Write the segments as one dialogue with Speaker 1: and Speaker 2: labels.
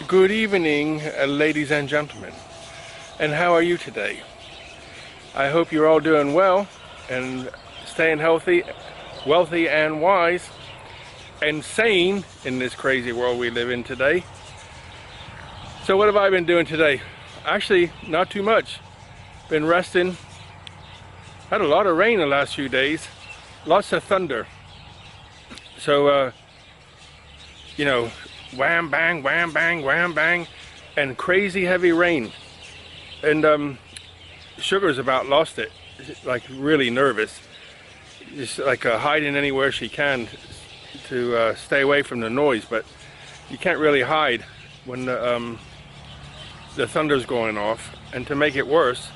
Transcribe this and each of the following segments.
Speaker 1: Good evening, ladies and gentlemen. And how are you today? I hope you're all doing well and staying healthy, wealthy, and wise and sane in this crazy world we live in today. So what have I been doing today? Actually, not too much. Been resting. Had a lot of rain the last few days. Lots of thunder. So, you know, wham bang, wham bang, wham bang, and crazy heavy rain. And Sugar's about lost it. Like really nervous. Just like hiding anywhere she can to stay away from the noise. But you can't really hide when the thunder's going off. And to make it worse,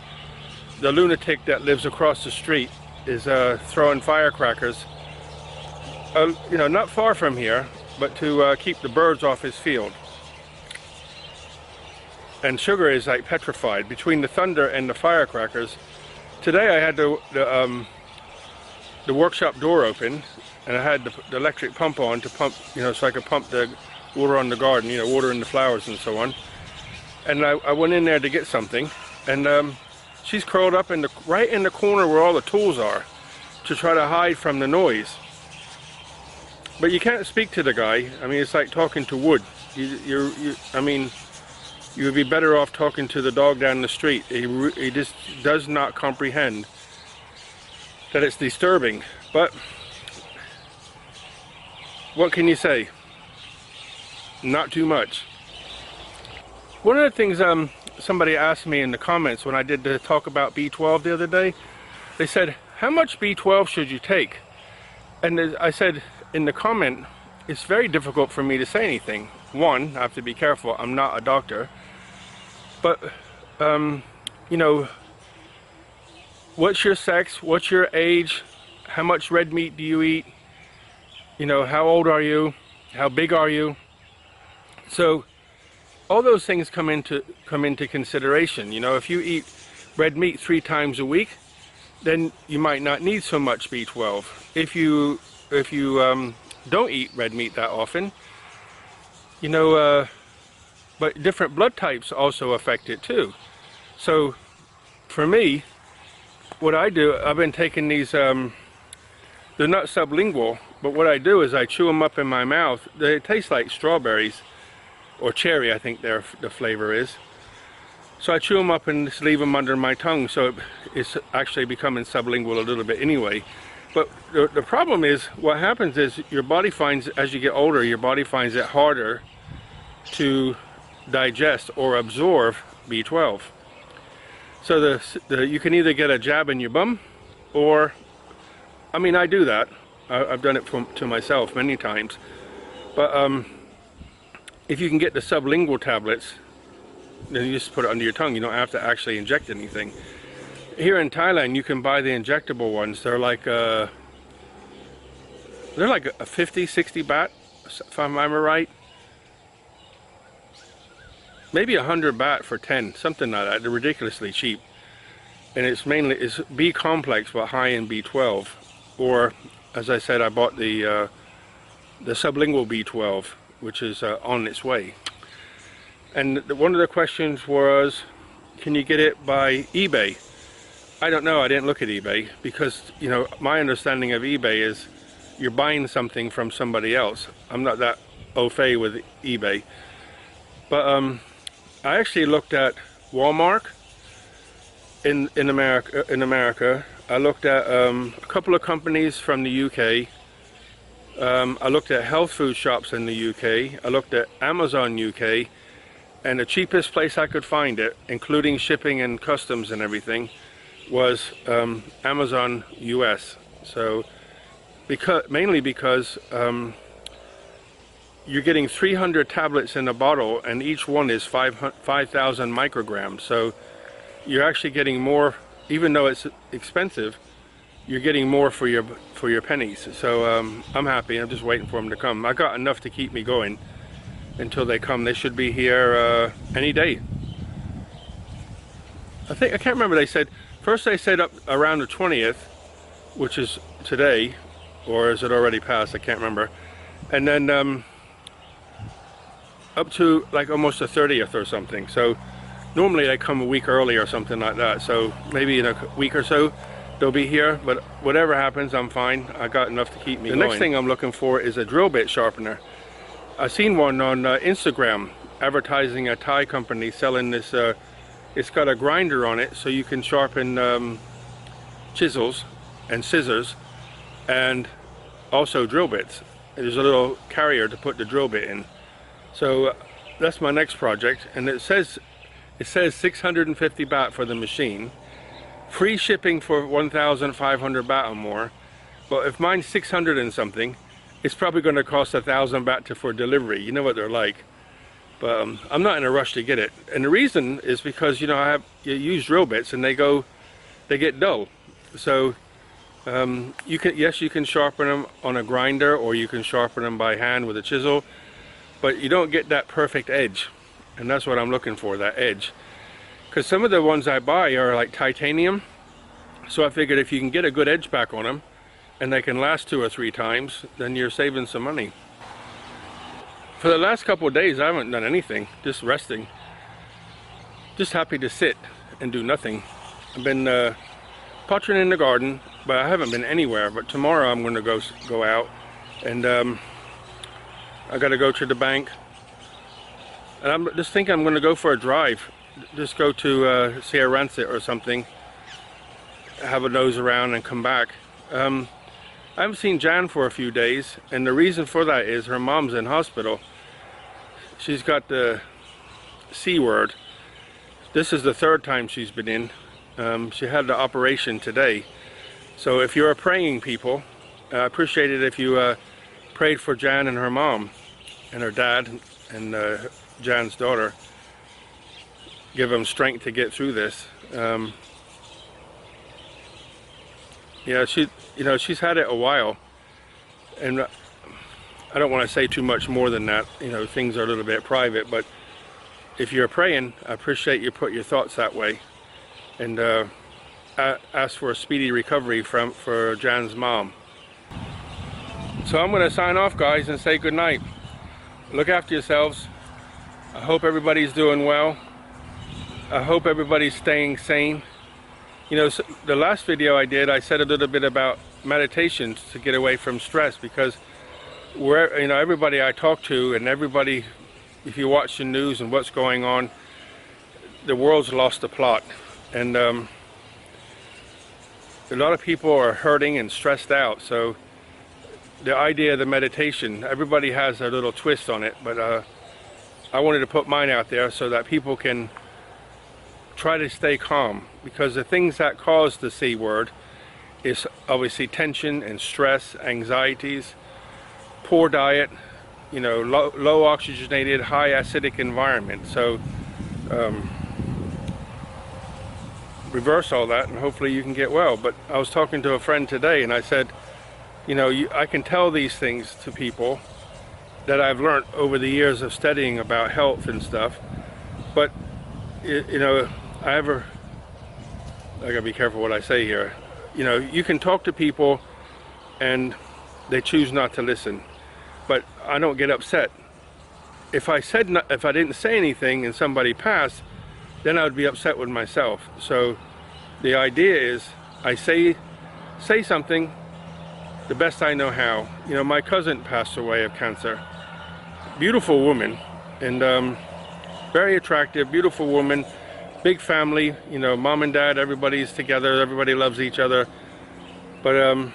Speaker 1: the lunatic that lives across the street is throwing firecrackers, you know, not far from here, but to keep the birds off his field. And Sugar is like petrified between the thunder and the firecrackers. Today I had the workshop door open, and I had the electric pump on to pump, you know, so I could pump the water on the garden, you know, watering the flowers and so on. And I went in there to get something, and she's curled up right in the corner where all the tools are to try to hide from the noise. But you can't speak to the guy. I mean, it's like talking to wood. I mean, you would be better off talking to the dog down the street. He just does not comprehend that it's disturbing. But what can you say? Not too much. One of the things somebody asked me in the comments when I did the talk about B12 the other day, they said, how much B12 should you take? And I said in the comment, it's very difficult for me to say anything. One, I have to be careful, I'm not a doctor. But, you know, what's your sex, what's your age, how much red meat do you eat, you know, how old are you, how big are you? So, all those things come into consideration. You know, if you eat red meat 3 times a week, then you might not need so much B12. If you don't eat red meat that often, you know, but different blood types also affect it too. So for me, what I do, I've been taking these, they're not sublingual, but what I do is I chew them up in my mouth. They taste like strawberries or cherry, I think the flavor is. So I chew them up and just leave them under my tongue, so it's actually becoming sublingual a little bit anyway. But the problem is, what happens is your body finds, as you get older, your body finds it harder to digest or absorb B12. So you can either get a jab in your bum, or, I mean, I do that. I've done it to myself many times. But if you can get the sublingual tablets, then you just put it under your tongue. You don't have to actually inject anything. Here in Thailand, you can buy the injectable ones. They're like a 50, 60 baht, if I'm right. Maybe 100 baht for 10, something like that. They're ridiculously cheap. And it's B complex, but high in B12. Or, as I said, I bought the sublingual B12, which is on its way. And one of the questions was, can you get it by eBay? I don't know, I didn't look at eBay, because, you know, my understanding of eBay is you're buying something from somebody else. I'm not that au fait with eBay. But I actually looked at Walmart in America. I looked at a couple of companies from the UK. I looked at health food shops in the UK. I looked at Amazon UK. And the cheapest place I could find it, including shipping and customs and everything, was Amazon US. So, mainly because you're getting 300 tablets in a bottle, and each one is 5,000 micrograms. So you're actually getting more, even though it's expensive, you're getting more for your pennies. So I'm happy. I'm just waiting for them to come. I got enough to keep me going until they come. They should be here any day. I can't remember, they said, first they said up around the 20th, which is today, or is it already passed? I can't remember. And then up to like almost the 30th or something. So normally they come a week early or something like that. So maybe in a week or so they'll be here, but whatever happens, I'm fine. I got enough to keep me going. The next thing I'm looking for is a drill bit sharpener. I seen one on Instagram advertising a Thai company selling this. It's got a grinder on it, so you can sharpen chisels and scissors, and also drill bits. There's a little carrier to put the drill bit in. So that's my next project, and it says 650 baht for the machine. Free shipping for 1,500 baht or more. But if mine's 600 and something, it's probably going to cost 1,000 baht for delivery. You know what they're like. But I'm not in a rush to get it. And the reason is because, you know, you use drill bits and they get dull. So you can sharpen them on a grinder, or you can sharpen them by hand with a chisel, but you don't get that perfect edge. And that's what I'm looking for, that edge. Because some of the ones I buy are like titanium, so I figured if you can get a good edge back on them and they can last 2 or 3 times, then you're saving some money. For the last couple of days I haven't done anything, just resting. Just happy to sit and do nothing. I've been pottering in the garden, but I haven't been anywhere. But tomorrow I'm going to go out, and I got to go to the bank. And I'm just thinking I'm going to go for a drive. Just go to Sierra Rancid or something, have a nose around and come back. I haven't seen Jan for a few days, and the reason for that is her mom's in hospital. She's got the C word. This is the 3rd time she's been in. She had the operation today. So if you're praying people, I appreciate it if you prayed for Jan and her mom and her dad and Jan's daughter. Give them strength to get through this. Yeah, she's had it a while, and I don't want to say too much more than that. You know, things are a little bit private, but if you're praying, I appreciate you put your thoughts that way, and ask for a speedy recovery for Jan's mom. So I'm going to sign off, guys, and say good night. Look after yourselves. I hope everybody's doing well. I hope everybody's staying sane. You know, so the last video I did, I said a little bit about meditation to get away from stress, because everybody I talk to, and everybody, if you watch the news and what's going on, the world's lost the plot, and a lot of people are hurting and stressed out. So the idea of the meditation, everybody has a little twist on it, but I wanted to put mine out there so that people can try to stay calm, because the things that cause the C word is obviously tension and stress, anxieties, poor diet, you know, low oxygenated, high acidic environment. So reverse all that and hopefully you can get well. But I was talking to a friend today and I said, you know, I can tell these things to people that I've learned over the years of studying about health and stuff, but you know, I gotta be careful what I say here. You know, you can talk to people and they choose not to listen, but I don't get upset. If I didn't say anything and somebody passed, then I would be upset with myself. So the idea is I say something the best I know how. You know, my cousin passed away of cancer. Beautiful woman, and very attractive, beautiful woman, big family, you know, mom and dad, everybody's together, everybody loves each other. But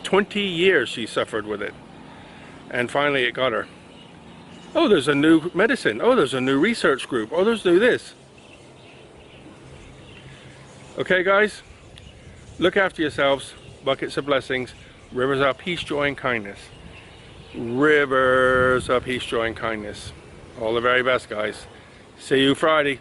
Speaker 1: 20 years she suffered with it, and finally it got her. Oh, there's a new medicine. Oh, there's a new research group. Oh, there's new this. Okay, guys, look after yourselves. Buckets of blessings. Rivers of peace, joy, and kindness. Rivers of peace, joy, and kindness. All the very best, guys. See you Friday.